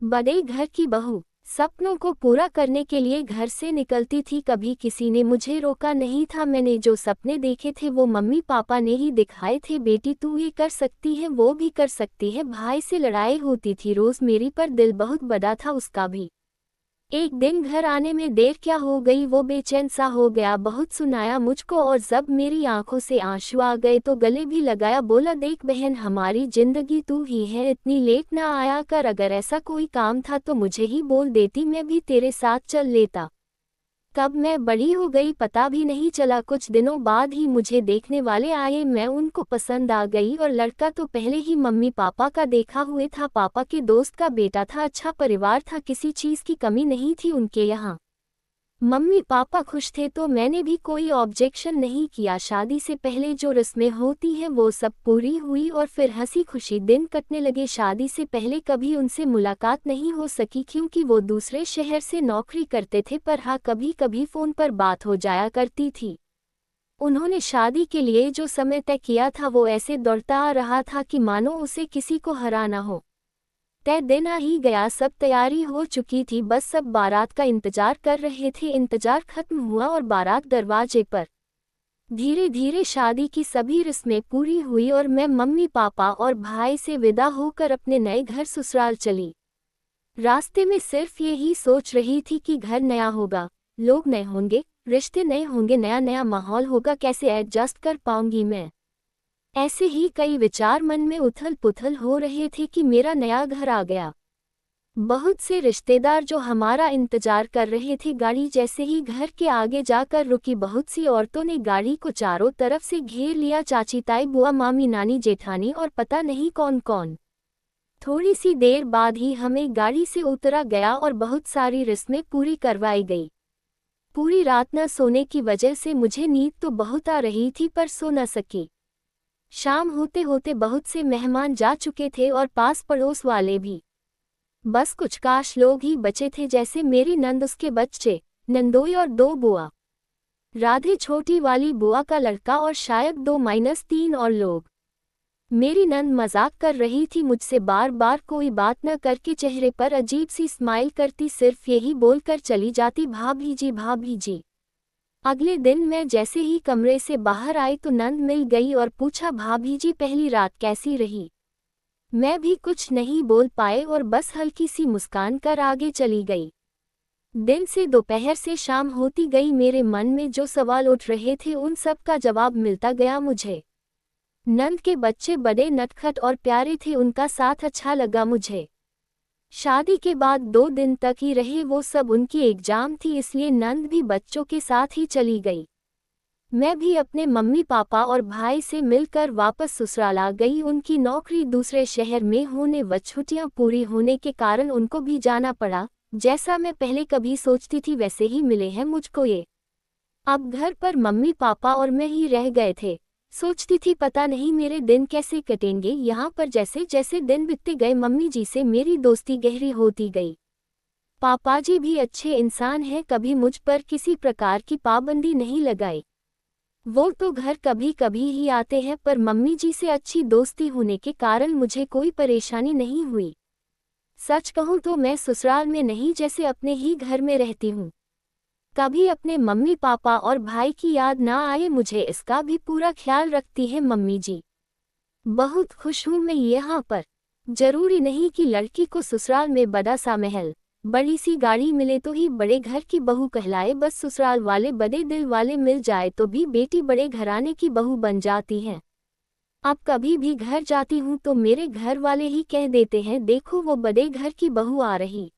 बड़े घर की बहू सपनों को पूरा करने के लिए घर से निकलती थी। कभी किसी ने मुझे रोका नहीं था। मैंने जो सपने देखे थे वो मम्मी पापा ने ही दिखाए थे। बेटी तू ये कर सकती है, वो भी कर सकती है। भाई से लड़ाई होती थी रोज मेरी, पर दिल बहुत बड़ा था उसका भी। एक दिन घर आने में देर क्या हो गई, वो बेचैन सा हो गया। बहुत सुनाया मुझको और जब मेरी आंखों से आंसू आ गए तो गले भी लगाया। बोला देख बहन, हमारी जिंदगी तू ही है, इतनी लेट ना आया कर। अगर ऐसा कोई काम था तो मुझे ही बोल देती, मैं भी तेरे साथ चल लेता। कब मैं बड़ी हो गई पता भी नहीं चला। कुछ दिनों बाद ही मुझे देखने वाले आए, मैं उनको पसंद आ गई। और लड़का तो पहले ही मम्मी पापा का देखा हुए था। पापा के दोस्त का बेटा था, अच्छा परिवार था, किसी चीज़ की कमी नहीं थी उनके यहाँ। मम्मी पापा खुश थे तो मैंने भी कोई ऑब्जेक्शन नहीं किया। शादी से पहले जो रस्में होती हैं वो सब पूरी हुई और फिर हंसी खुशी दिन कटने लगे। शादी से पहले कभी उनसे मुलाकात नहीं हो सकी क्योंकि वो दूसरे शहर से नौकरी करते थे, पर हाँ कभी कभी फ़ोन पर बात हो जाया करती थी। उन्होंने शादी के लिए जो समय तय किया था वो ऐसे दौड़ता आ रहा था कि मानो उसे किसी को हराना हो। तय दिन आ ही गया, सब तैयारी हो चुकी थी, बस सब बारात का इंतजार कर रहे थे। इंतजार खत्म हुआ और बारात दरवाजे पर। धीरे धीरे शादी की सभी रस्में पूरी हुई और मैं मम्मी पापा और भाई से विदा होकर अपने नए घर ससुराल चली। रास्ते में सिर्फ यही सोच रही थी कि घर नया होगा, लोग नए होंगे, रिश्ते नए होंगे, नया नया माहौल होगा, कैसे एडजस्ट कर पाऊंगी मैं। ऐसे ही कई विचार मन में उथल पुथल हो रहे थे कि मेरा नया घर आ गया। बहुत से रिश्तेदार जो हमारा इंतजार कर रहे थे। गाड़ी जैसे ही घर के आगे जाकर रुकी, बहुत सी औरतों ने गाड़ी को चारों तरफ से घेर लिया। चाची ताई बुआ मामी नानी जेठानी और पता नहीं कौन कौन। थोड़ी सी देर बाद ही हमें गाड़ी से उतरा गया और बहुत सारी रस्में पूरी करवाई गई। पूरी रात न सोने की वजह से मुझे नींद तो बहुत आ रही थी पर सो न सकी। शाम होते होते बहुत से मेहमान जा चुके थे और पास पड़ोस वाले भी। बस कुछ खास लोग ही बचे थे, जैसे मेरी नंद, उसके बच्चे, नंदोई और दो बुआ, राधे छोटी वाली बुआ का लड़का और शायद 2-3 और लोग। मेरी नंद मजाक कर रही थी मुझसे, बार बार कोई बात न करके चेहरे पर अजीब सी स्माइल करती, सिर्फ यही बोलकर चली जाती, भाभी जी भाभी जी। अगले दिन मैं जैसे ही कमरे से बाहर आई तो नंद मिल गई और पूछा, भाभी जी पहली रात कैसी रही। मैं भी कुछ नहीं बोल पाए और बस हल्की सी मुस्कान कर आगे चली गई। दिन से दोपहर से शाम होती गई, मेरे मन में जो सवाल उठ रहे थे उन सब का जवाब मिलता गया मुझे। नंद के बच्चे बड़े नटखट और प्यारे थे, उनका साथ अच्छा लगा मुझे। शादी के बाद 2 दिन तक ही रहे वो सब, उनकी एग्जाम थी इसलिए नंद भी बच्चों के साथ ही चली गई। मैं भी अपने मम्मी पापा और भाई से मिलकर वापस ससुराल आ गई। उनकी नौकरी दूसरे शहर में होने व छुट्टियां पूरी होने के कारण उनको भी जाना पड़ा। जैसा मैं पहले कभी सोचती थी वैसे ही मिले हैं मुझको ये। अब घर पर मम्मी पापा और मैं ही रह गए थे। सोचती थी पता नहीं मेरे दिन कैसे कटेंगे यहाँ पर। जैसे जैसे दिन बीतते गए मम्मी जी से मेरी दोस्ती गहरी होती गई। पापा जी भी अच्छे इंसान हैं, कभी मुझ पर किसी प्रकार की पाबंदी नहीं लगाई। वो तो घर कभी कभी ही आते हैं, पर मम्मी जी से अच्छी दोस्ती होने के कारण मुझे कोई परेशानी नहीं हुई। सच कहूँ तो मैं ससुराल में नहीं, जैसे अपने ही घर में रहती हूँ। कभी अपने मम्मी पापा और भाई की याद ना आए मुझे, इसका भी पूरा ख्याल रखती है मम्मी जी। बहुत खुश हूँ मैं यहाँ पर। जरूरी नहीं कि लड़की को ससुराल में बड़ा सा महल, बड़ी सी गाड़ी मिले तो ही बड़े घर की बहू कहलाए। बस ससुराल वाले बड़े दिल वाले मिल जाए तो भी बेटी बड़े घराने की बहू बन जाती है। अब कभी भी घर जाती हूँ तो मेरे घर वाले ही कह देते हैं, देखो वो बड़े घर की बहू आ रही।